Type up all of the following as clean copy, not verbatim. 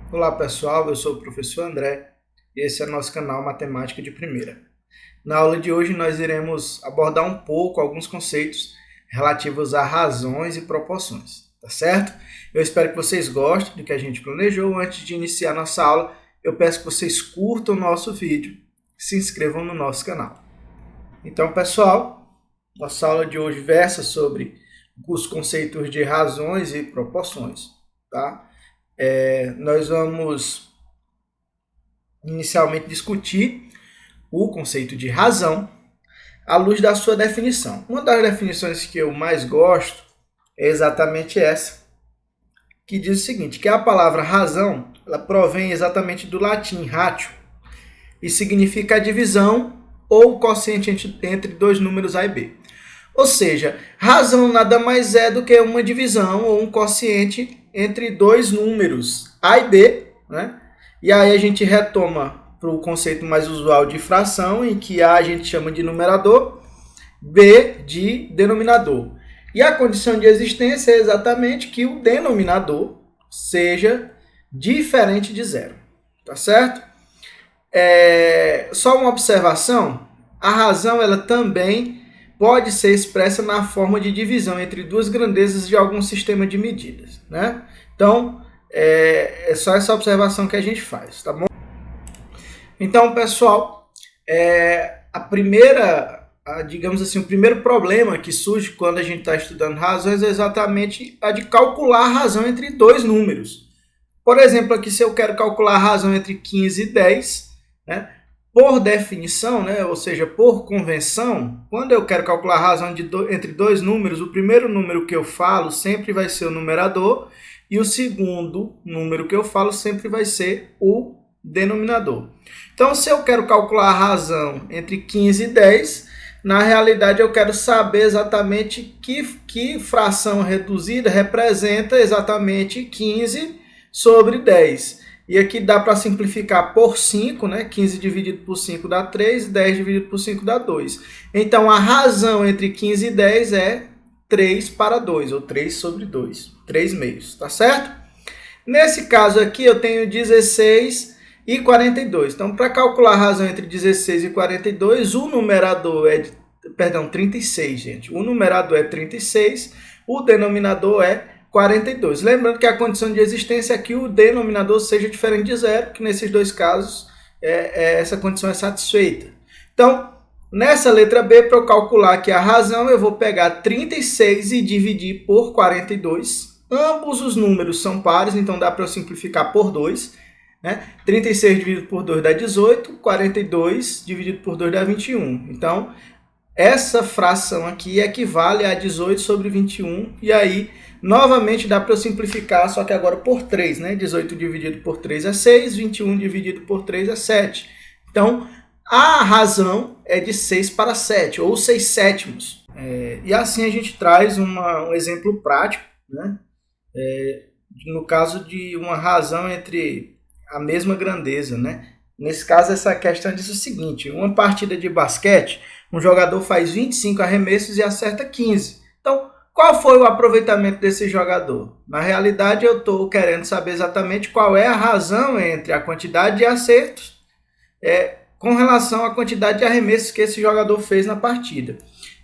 Olá pessoal, eu sou o professor André e esse é o nosso canal Matemática de Primeira. Na aula de hoje nós iremos abordar um pouco alguns conceitos relativos a razões e proporções, tá certo? Eu espero que vocês gostem do que a gente planejou. Antes de iniciar nossa aula, eu peço que vocês curtam o nosso vídeo e se inscrevam no nosso canal. Então pessoal, nossa aula de hoje versa sobre os conceitos de razões e proporções, tá? Nós vamos inicialmente discutir o conceito de razão à luz da sua definição. Uma das definições que eu mais gosto é exatamente essa, que diz o seguinte, que a palavra razão ela provém exatamente do latim ratio e significa a divisão ou quociente entre dois números A e B. Ou seja, razão nada mais é do que uma divisão ou um quociente entre dois números A e B, né? E aí a gente retoma para o conceito mais usual de fração, em que A a gente chama de numerador, B de denominador. E a condição de existência é exatamente que o denominador seja diferente de zero, tá certo? Só uma observação, a razão ela também pode ser expressa na forma de divisão entre duas grandezas de algum sistema de medidas, né? Então, é só essa observação que a gente faz, tá bom? Então, pessoal, digamos assim, o primeiro problema que surge quando a gente está estudando razões é exatamente a de calcular a razão entre dois números. Por exemplo, aqui se eu quero calcular a razão entre 15 e 10, né? Por definição, né, ou seja, por convenção, quando eu quero calcular a razão entre dois números, o primeiro número que eu falo sempre vai ser o numerador e o segundo número que eu falo sempre vai ser o denominador. Então, se eu quero calcular a razão entre 15 e 10, na realidade eu quero saber exatamente que fração reduzida representa exatamente 15 sobre 10. E aqui dá para simplificar por 5, né? 15 dividido por 5 dá 3, 10 dividido por 5 dá 2. Então, a razão entre 15 e 10 é 3 para 2, ou 3 sobre 2, 3 meios, tá certo? Nesse caso aqui, eu tenho 16 e 42. Então, para calcular a razão entre 16 e 42, o numerador é, 36, gente. O numerador é 36, o denominador é 42. Lembrando que a condição de existência é que o denominador seja diferente de zero, que nesses dois casos essa condição é satisfeita. Então, nessa letra B, para eu calcular aqui a razão, eu vou pegar 36 e dividir por 42. Ambos os números são pares, então dá para eu simplificar por 2. Né? 36 dividido por 2 dá 18, 42 dividido por 2 dá 21. Então, essa fração aqui equivale a 18 sobre 21, e aí, novamente, dá para eu simplificar, só que agora por 3, né? 18 dividido por 3 é 6, 21 dividido por 3 é 7. Então, a razão é de 6 para 7, ou 6 sétimos. E assim a gente traz um exemplo prático, né? No caso de uma razão entre a mesma grandeza, né? Nesse caso, essa questão diz o seguinte, uma partida de basquete, um jogador faz 25 arremessos e acerta 15. Então, qual foi o aproveitamento desse jogador? Na realidade, eu estou querendo saber exatamente qual é a razão entre a quantidade de acertos com relação à quantidade de arremessos que esse jogador fez na partida.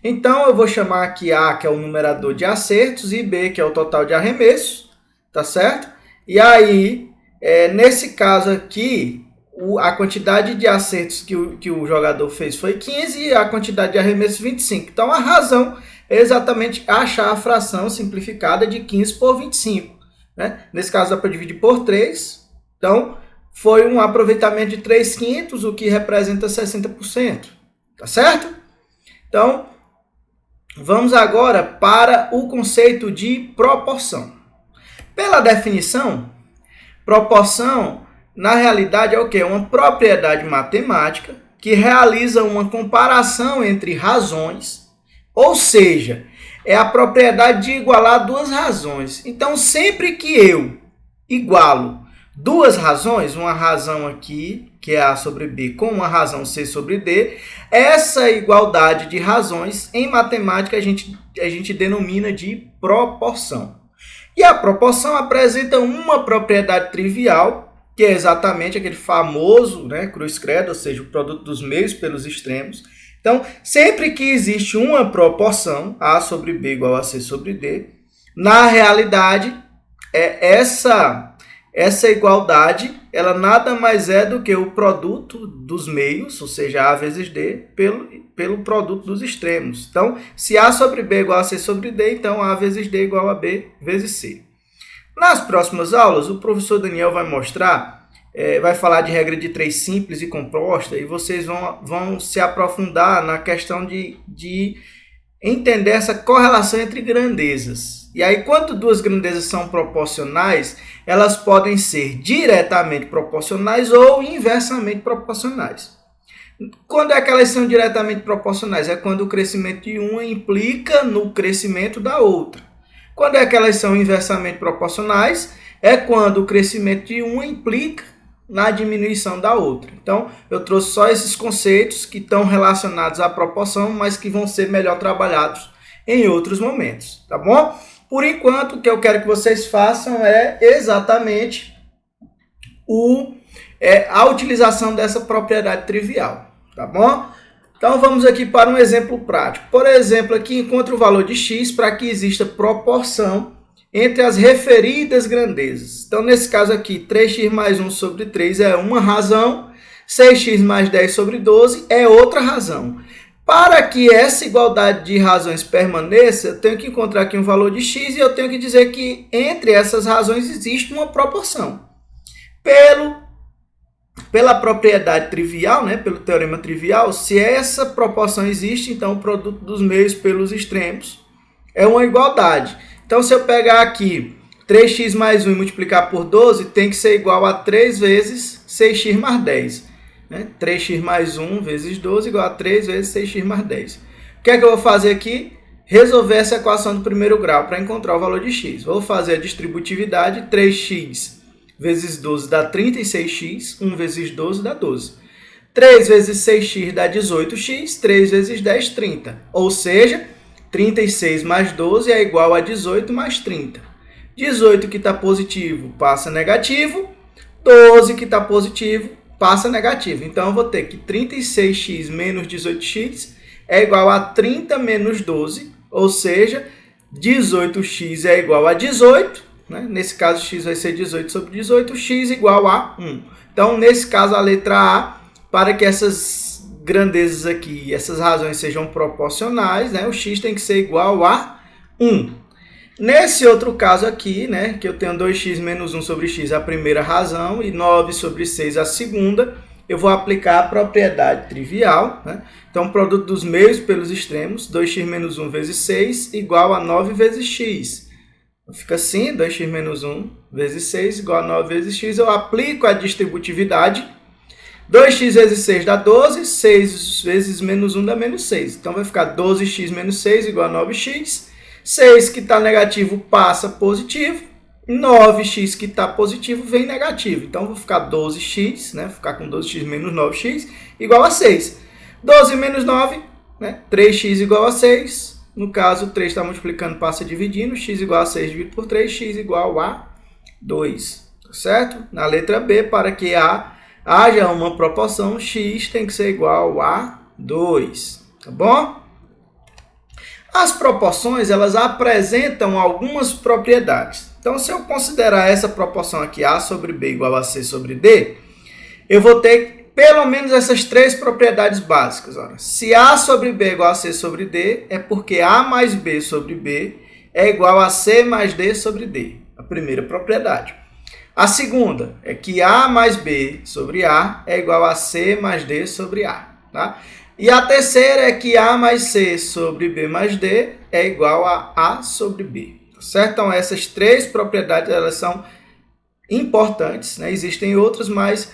Então, eu vou chamar aqui A, que é o numerador de acertos, e B, que é o total de arremessos, tá certo? E aí, nesse caso aqui, a quantidade de acertos que o jogador fez foi 15 e a quantidade de arremessos 25. Então, a razão é exatamente achar a fração simplificada de 15 por 25. Né? Nesse caso, dá para dividir por 3. Então, foi um aproveitamento de 3 quintos, o que representa 60%. Tá certo? Então, vamos agora para o conceito de proporção. Pela definição, proporção na realidade é o quê? Uma propriedade matemática que realiza uma comparação entre razões, ou seja, é a propriedade de igualar duas razões. Então, sempre que eu igualo duas razões, uma razão aqui, que é A sobre B, com uma razão C sobre D, essa igualdade de razões, em matemática, a gente denomina de proporção. E a proporção apresenta uma propriedade trivial que é exatamente aquele famoso, né, cruz-credo, ou seja, o produto dos meios pelos extremos. Então, sempre que existe uma proporção, A sobre B igual a C sobre D, na realidade, essa igualdade, ela nada mais é do que o produto dos meios, ou seja, A vezes D, pelo produto dos extremos. Então, se A sobre B igual a C sobre D, então A vezes D igual a B vezes C. Nas próximas aulas, o professor Daniel vai mostrar, vai falar de regra de 3 simples e composta, e vocês vão se aprofundar na questão de entender essa correlação entre grandezas. E aí, quando duas grandezas são proporcionais, elas podem ser diretamente proporcionais ou inversamente proporcionais. Quando é que elas são diretamente proporcionais? É quando o crescimento de uma implica no crescimento da outra. Quando é que elas são inversamente proporcionais? É quando o crescimento de uma implica na diminuição da outra. Então, eu trouxe só esses conceitos que estão relacionados à proporção, mas que vão ser melhor trabalhados em outros momentos, tá bom? Por enquanto, o que eu quero que vocês façam é exatamente a utilização dessa propriedade trivial, tá bom? Então, vamos aqui para um exemplo prático. Por exemplo, aqui encontre o valor de x para que exista proporção entre as referidas grandezas. Então, nesse caso aqui, 3x mais 1 sobre 3 é uma razão, 6x mais 10 sobre 12 é outra razão. Para que essa igualdade de razões permaneça, eu tenho que encontrar aqui um valor de x e eu tenho que dizer que entre essas razões existe uma proporção. Pela propriedade trivial, né, pelo teorema trivial, se essa proporção existe, então o produto dos meios pelos extremos é uma igualdade. Então, se eu pegar aqui 3x mais 1 e multiplicar por 12, tem que ser igual a 3 vezes 6x mais 10. Né? 3x mais 1 vezes 12 igual a 3 vezes 6x mais 10. O que é que eu vou fazer aqui? Resolver essa equação do primeiro grau para encontrar o valor de x. Vou fazer a distributividade, 3x vezes 12 dá 36x, 1 vezes 12 dá 12. 3 vezes 6x dá 18x, 3 vezes 10, 30. Ou seja, 36 mais 12 é igual a 18 mais 30. 18 que está positivo passa negativo, 12 que está positivo passa negativo. Então, eu vou ter que 36x menos 18x é igual a 30 menos 12, ou seja, 18x é igual a 18. Né? Nesse caso, x vai ser 18 sobre 18, x igual a 1. Então, nesse caso, a letra A, para que essas grandezas aqui, essas razões sejam proporcionais, né? O x tem que ser igual a 1. Nesse outro caso aqui, né, que eu tenho 2x menos 1 sobre x a primeira razão e 9 sobre 6 a segunda, eu vou aplicar a propriedade trivial. Né? Então, o produto dos meios pelos extremos, 2x menos 1 vezes 6 igual a 9 vezes x. Fica assim, 2x menos 1 vezes 6 igual a 9 vezes x. Eu aplico a distributividade. 2x vezes 6 dá 12, 6 vezes menos 1 dá menos 6. Então, vai ficar 12x menos 6 igual a 9x. 6 que está negativo passa positivo. 9x que está positivo vem negativo. Então, vou ficar 12x, né? Vou ficar com 12x menos 9x igual a 6. 12 menos 9, né? 3x igual a 6. No caso, 3 está multiplicando, passa dividindo. X igual a 6 dividido por 3, x igual a 2. Tá certo? Na letra B, para que haja uma proporção, x tem que ser igual a 2. Tá bom? As proporções, elas apresentam algumas propriedades. Então, se eu considerar essa proporção aqui, A sobre B igual a C sobre D, eu vou ter pelo menos essas três propriedades básicas. Olha. Se A sobre B é igual a C sobre D, é porque A mais B sobre B é igual a C mais D sobre D. A primeira propriedade. A segunda é que A mais B sobre A é igual a C mais D sobre A. Tá? E a terceira é que A mais C sobre B mais D é igual a A sobre B. Certo? Então, essas três propriedades elas são importantes, né? Existem outras, mas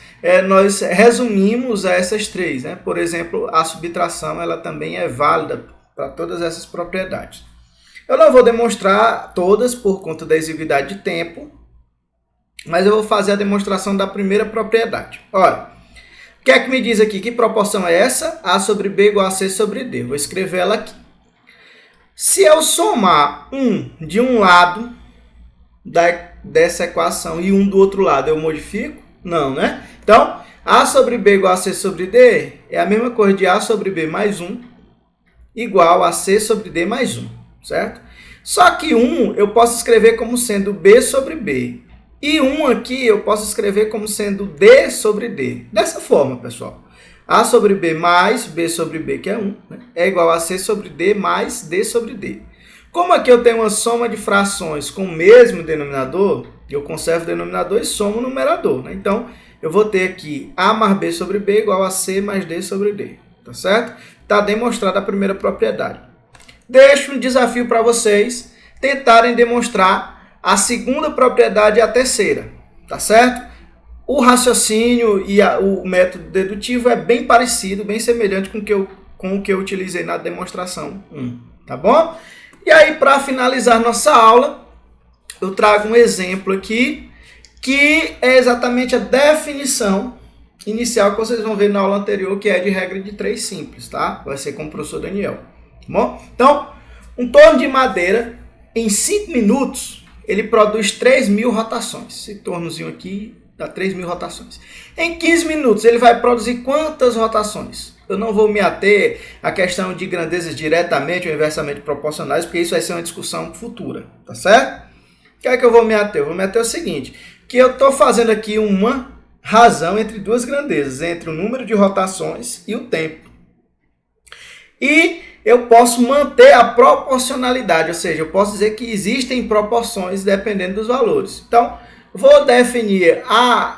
nós resumimos essas três. Né? Por exemplo, a subtração ela também é válida para todas essas propriedades. Eu não vou demonstrar todas por conta da exiguidade de tempo, mas eu vou fazer a demonstração da primeira propriedade. Olha, o que é que me diz aqui? Que proporção é essa? A sobre B igual a C sobre D. Vou escrever ela aqui. Se eu somar um de um lado dessa equação e um do outro lado, eu modifico? Não, né? Então, A sobre B igual a C sobre D é a mesma coisa de A sobre B mais 1 igual a C sobre D mais 1, certo? Só que 1 eu posso escrever como sendo B sobre B. E 1 aqui eu posso escrever como sendo D sobre D. Dessa forma, pessoal. A sobre B mais B sobre B, que é 1, né, é igual a C sobre D mais D sobre D. Como aqui eu tenho uma soma de frações com o mesmo denominador, eu conservo o denominador e somo o numerador. Né? Então, eu vou ter aqui A mais B sobre B igual a C mais D sobre D. Tá certo? Está demonstrada a primeira propriedade. Deixo um desafio para vocês tentarem demonstrar a segunda propriedade e a terceira. Tá certo? O raciocínio e o método dedutivo é bem parecido, bem semelhante com o que eu utilizei na demonstração 1. Tá bom? E aí, para finalizar nossa aula, eu trago um exemplo aqui, que é exatamente a definição inicial que vocês vão ver na aula anterior, que é de regra de 3 simples, tá? Vai ser com o professor Daniel, tá bom? Então, um torno de madeira, em 5 minutos, ele produz 3.000 rotações. Esse tornozinho aqui dá 3.000 rotações. Em 15 minutos, ele vai produzir quantas rotações? Eu não vou me ater à questão de grandezas diretamente ou inversamente proporcionais, porque isso vai ser uma discussão futura, tá certo? O que é que eu vou me ater? Eu vou me ater ao seguinte, que eu estou fazendo aqui uma razão entre duas grandezas, entre o número de rotações e o tempo. E eu posso manter a proporcionalidade, ou seja, eu posso dizer que existem proporções dependendo dos valores. Então, vou definir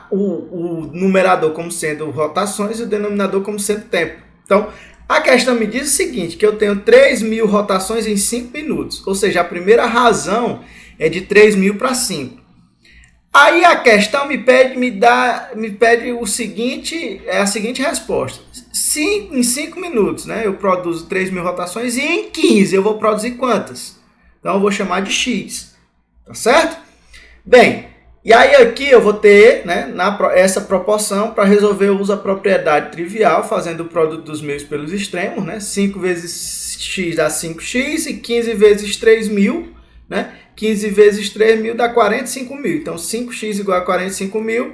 o numerador como sendo rotações e o denominador como sendo tempo. Então, a questão me diz o seguinte, que eu tenho 3.000 rotações em 5 minutos. Ou seja, a primeira razão é de 3.000 para 5. Aí a questão me pede o seguinte, a seguinte resposta. Em 5 minutos, né, eu produzo 3.000 rotações e em 15 eu vou produzir quantas? Então, eu vou chamar de X. Tá certo? Bem, e aí aqui eu vou ter, né, essa proporção. Para resolver eu uso a propriedade trivial, fazendo o produto dos meios pelos extremos. Né? 5 vezes x dá 5x e 15 vezes 3.000, né? 15 vezes 3.000 dá 45.000. Então 5x igual a 45.000,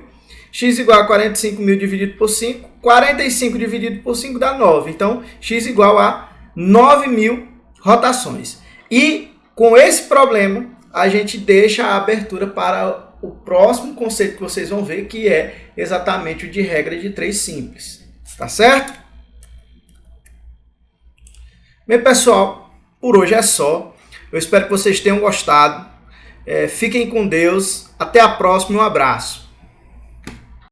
x igual a 45.000 dividido por 5, 45 dividido por 5 dá 9. Então x igual a 9.000 rotações. E com esse problema a gente deixa a abertura para o próximo conceito que vocês vão ver, que é exatamente o de regra de 3 simples. Tá certo? Bem, pessoal, por hoje é só. Eu espero que vocês tenham gostado. Fiquem com Deus. Até a próxima. Um abraço.